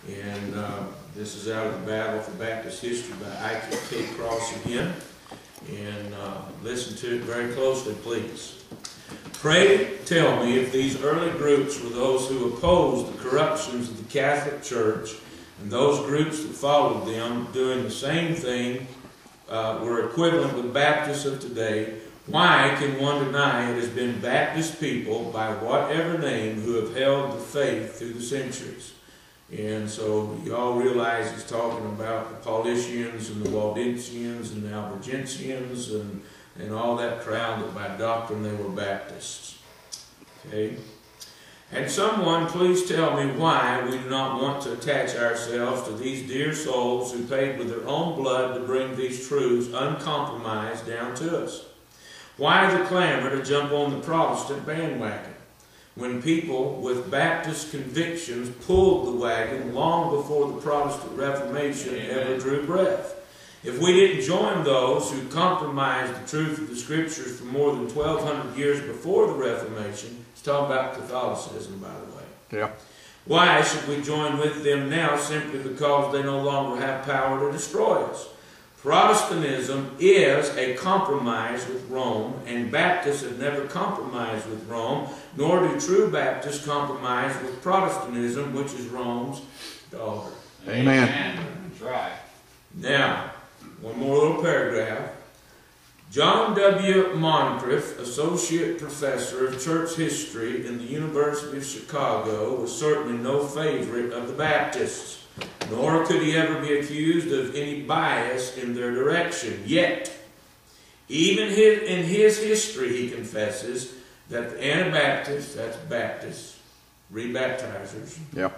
And this is out of the Battle for Baptist History by Ike K. Cross again. And listen to it very closely, please. Pray tell me if these early groups were those who opposed the corruptions of the Catholic Church, and those groups that followed them doing the same thing were equivalent with Baptists of today. Why can one deny it has been Baptist people, by whatever name, who have held the faith through the centuries? And so you all realize he's talking about the Paulicians and the Waldensians and the Albigensians and all that crowd that by doctrine they were Baptists. Okay? And someone please tell me why we do not want to attach ourselves to these dear souls who paid with their own blood to bring these truths uncompromised down to us. Why the clamor to jump on the Protestant bandwagon when people with Baptist convictions pulled the wagon long before the Protestant Reformation ever drew breath? If we didn't join those who compromised the truth of the Scriptures for more than 1,200 years before the Reformation, it's talking about Catholicism, by the way. Yeah. Why should we join with them now simply because they no longer have power to destroy us? Protestantism is a compromise with Rome, and Baptists have never compromised with Rome, nor do true Baptists compromise with Protestantism, which is Rome's daughter. Amen. That's right. Now, one more little paragraph. John W. Moncrief, Associate Professor of Church History in the University of Chicago, was certainly no favorite of the Baptists, nor could he ever be accused of any bias in their direction. Yet, even in his history, he confesses that the Anabaptists, that's Baptists, rebaptizers. Yeah.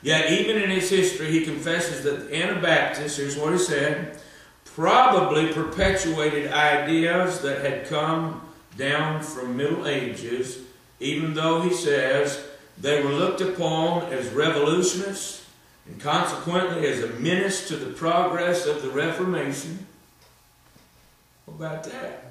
Yet, even in his history, he confesses that the Anabaptists, here's what he said, probably perpetuated ideas that had come down from Middle Ages, even though he says they were looked upon as revolutionists and consequently as a menace to the progress of the Reformation. What about that?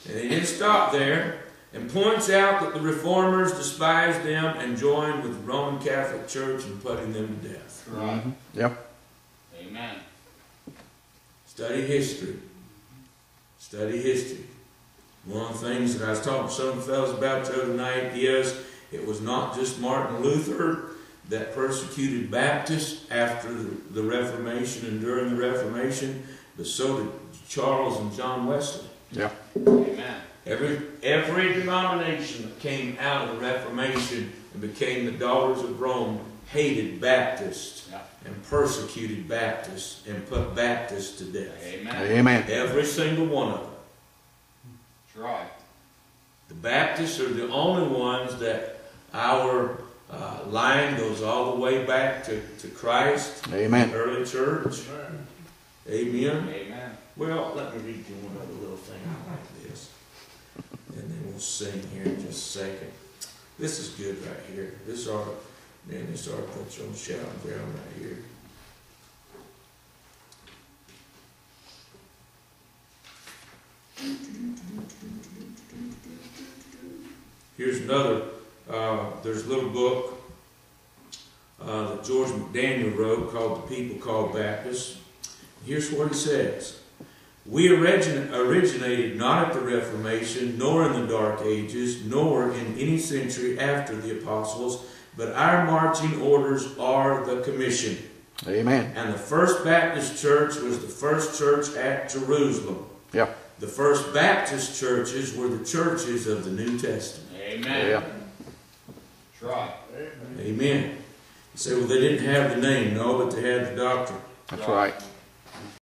And he didn't stop there, and points out that the Reformers despised them and joined with the Roman Catholic Church in putting them to death. Right. Mm-hmm. Yep. Amen. Study history. Study history. One of the things that I was talking to some of the fellows about the other night is it was not just Martin Luther that persecuted Baptists after the Reformation and during the Reformation, but so did Charles and John Wesley. Yeah. Amen. Every denomination that came out of the Reformation and became the daughters of Rome hated Baptists and persecuted Baptists and put Baptists to death. Amen. Amen. Every single one of them. That's right. The Baptists are the only ones that our line goes all the way back to Christ. Amen. The early church. Amen. Amen. Well, let me read you one other little thing like this. And then we'll sing here in just a second. This is good right here. This ought to put you on shouting ground right here. Here's another, there's a little book that George McDaniel wrote called The People Called Baptists. Here's what he says. We originated not at the Reformation, nor in the Dark Ages, nor in any century after the Apostles, but our marching orders are the Commission. Amen. And the First Baptist Church was the first church at Jerusalem. Yeah. The First Baptist churches were the churches of the New Testament. Amen. Yeah. That's right. Amen. You say, well, they didn't have the name. No, but they had the doctrine. That's right.